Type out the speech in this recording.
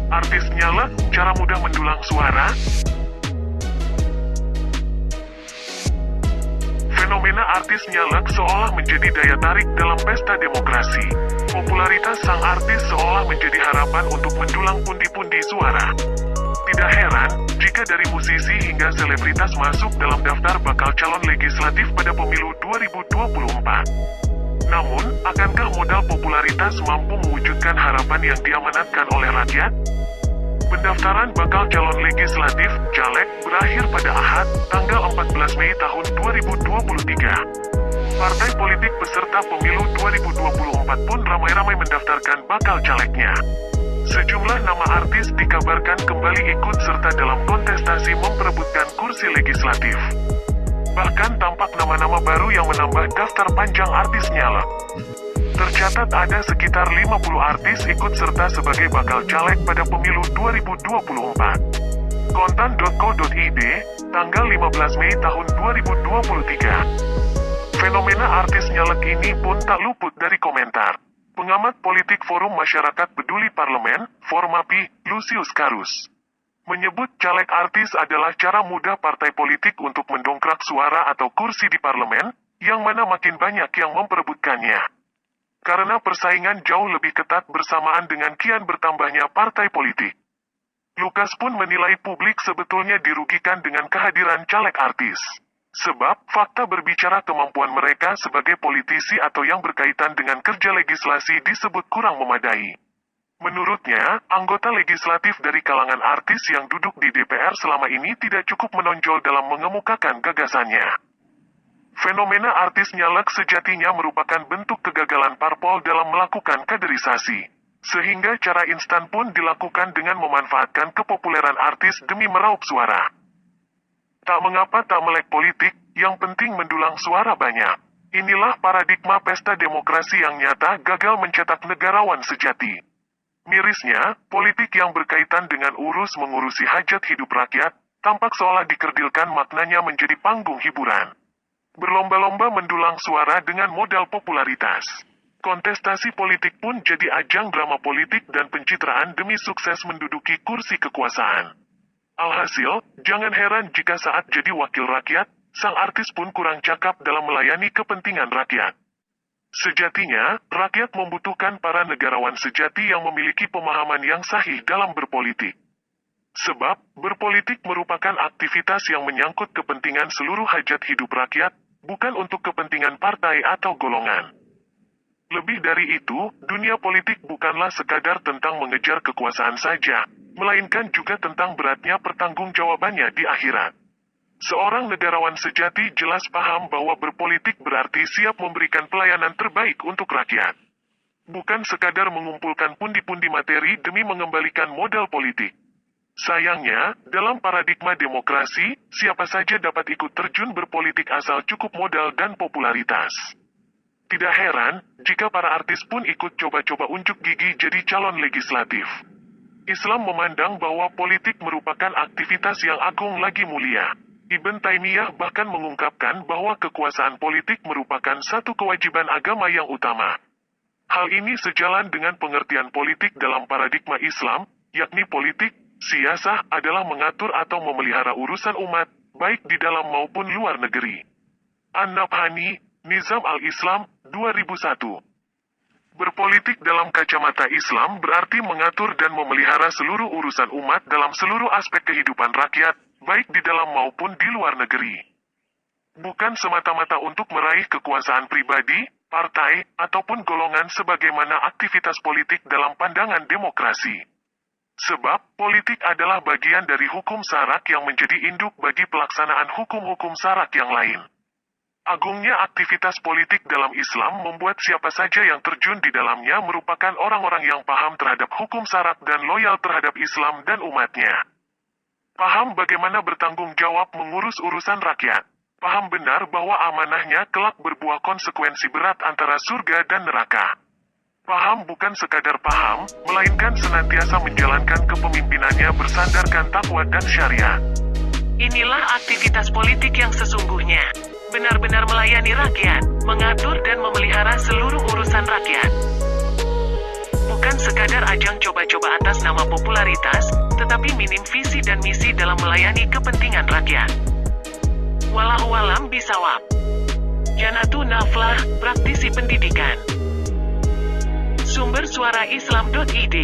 Artis nyalek, cara mudah mendulang suara. Fenomena artis nyalek seolah menjadi daya tarik dalam pesta demokrasi. Popularitas sang artis seolah menjadi harapan untuk mendulang pundi-pundi suara. Tidak heran, jika dari musisi hingga selebritas masuk dalam daftar bakal calon legislatif pada pemilu 2024. Namun, akankah modal popularitas mampu mewujudkan harapan yang diamanatkan oleh rakyat? Pendaftaran bakal calon legislatif, caleg, berakhir pada Ahad, tanggal 14 Mei tahun 2023. Partai politik peserta pemilu 2024 pun ramai-ramai mendaftarkan bakal calegnya. Sejumlah nama artis dikabarkan kembali ikut serta dalam kontestasi memperebutkan kursi legislatif. Bahkan tampak nama-nama baru yang menambah daftar panjang artis nyalek. Tercatat ada sekitar 50 artis ikut serta sebagai bakal caleg pada pemilu 2024. Kontan.co.id, tanggal 15 Mei tahun 2023. Fenomena artis nyalek ini pun tak luput dari komentar. Pengamat politik Forum Masyarakat Peduli Parlemen, Formapi, Lucius Karus, menyebut caleg artis adalah cara mudah partai politik untuk mendongkrak suara atau kursi di parlemen, yang mana makin banyak yang memperebutkannya. Karena persaingan jauh lebih ketat bersamaan dengan kian bertambahnya partai politik. Lukas pun menilai publik sebetulnya dirugikan dengan kehadiran caleg artis. Sebab, fakta berbicara kemampuan mereka sebagai politisi atau yang berkaitan dengan kerja legislasi disebut kurang memadai. Menurutnya, anggota legislatif dari kalangan artis yang duduk di DPR selama ini tidak cukup menonjol dalam mengemukakan gagasannya. Fenomena artis nyalek sejatinya merupakan bentuk kegagalan parpol dalam melakukan kaderisasi. Sehingga cara instan pun dilakukan dengan memanfaatkan kepopuleran artis demi meraup suara. Tak mengapa tak melek politik, yang penting mendulang suara banyak. Inilah paradigma pesta demokrasi yang nyata gagal mencetak negarawan sejati. Mirisnya, politik yang berkaitan dengan mengurusi hajat hidup rakyat, tampak seolah dikerdilkan maknanya menjadi panggung hiburan. Berlomba-lomba mendulang suara dengan modal popularitas. Kontestasi politik pun jadi ajang drama politik dan pencitraan demi sukses menduduki kursi kekuasaan. Alhasil, jangan heran jika saat jadi wakil rakyat, sang artis pun kurang cakap dalam melayani kepentingan rakyat. Sejatinya, rakyat membutuhkan para negarawan sejati yang memiliki pemahaman yang sahih dalam berpolitik. Sebab, berpolitik merupakan aktivitas yang menyangkut kepentingan seluruh hajat hidup rakyat, bukan untuk kepentingan partai atau golongan. Lebih dari itu, dunia politik bukanlah sekadar tentang mengejar kekuasaan saja, melainkan juga tentang beratnya pertanggungjawabannya di akhirat. Seorang negarawan sejati jelas paham bahwa berpolitik berarti siap memberikan pelayanan terbaik untuk rakyat. Bukan sekadar mengumpulkan pundi-pundi materi demi mengembalikan modal politik. Sayangnya, dalam paradigma demokrasi, siapa saja dapat ikut terjun berpolitik asal cukup modal dan popularitas. Tidak heran, jika para artis pun ikut coba-coba unjuk gigi jadi calon legislatif. Islam memandang bahwa politik merupakan aktivitas yang agung lagi mulia. Ibn Taimiyah bahkan mengungkapkan bahwa kekuasaan politik merupakan satu kewajiban agama yang utama. Hal ini sejalan dengan pengertian politik dalam paradigma Islam, yakni politik, siasah adalah mengatur atau memelihara urusan umat, baik di dalam maupun luar negeri. An-Nabhani, Nizam al-Islam, 2001. Berpolitik dalam kacamata Islam berarti mengatur dan memelihara seluruh urusan umat dalam seluruh aspek kehidupan rakyat, baik di dalam maupun di luar negeri. Bukan semata-mata untuk meraih kekuasaan pribadi, partai, ataupun golongan sebagaimana aktivitas politik dalam pandangan demokrasi. Sebab, politik adalah bagian dari hukum syarak yang menjadi induk bagi pelaksanaan hukum-hukum syarak yang lain. Agungnya aktivitas politik dalam Islam membuat siapa saja yang terjun di dalamnya merupakan orang-orang yang paham terhadap hukum syarak dan loyal terhadap Islam dan umatnya. Paham bagaimana bertanggung jawab mengurus urusan rakyat. Paham benar bahwa amanahnya kelak berbuah konsekuensi berat antara surga dan neraka. Paham bukan sekadar paham, melainkan senantiasa menjalankan kepemimpinannya bersandarkan takwa dan syariat. Inilah aktivitas politik yang sesungguhnya. Benar-benar melayani rakyat, mengatur dan memelihara seluruh urusan rakyat. bukan sekadar ajang coba-coba atas nama popularitas, tetapi minim visi dan misi dalam melayani kepentingan rakyat. Wallahualam bisawab. Janatun Naflah, praktisi pendidikan. Sumber suara Islam.id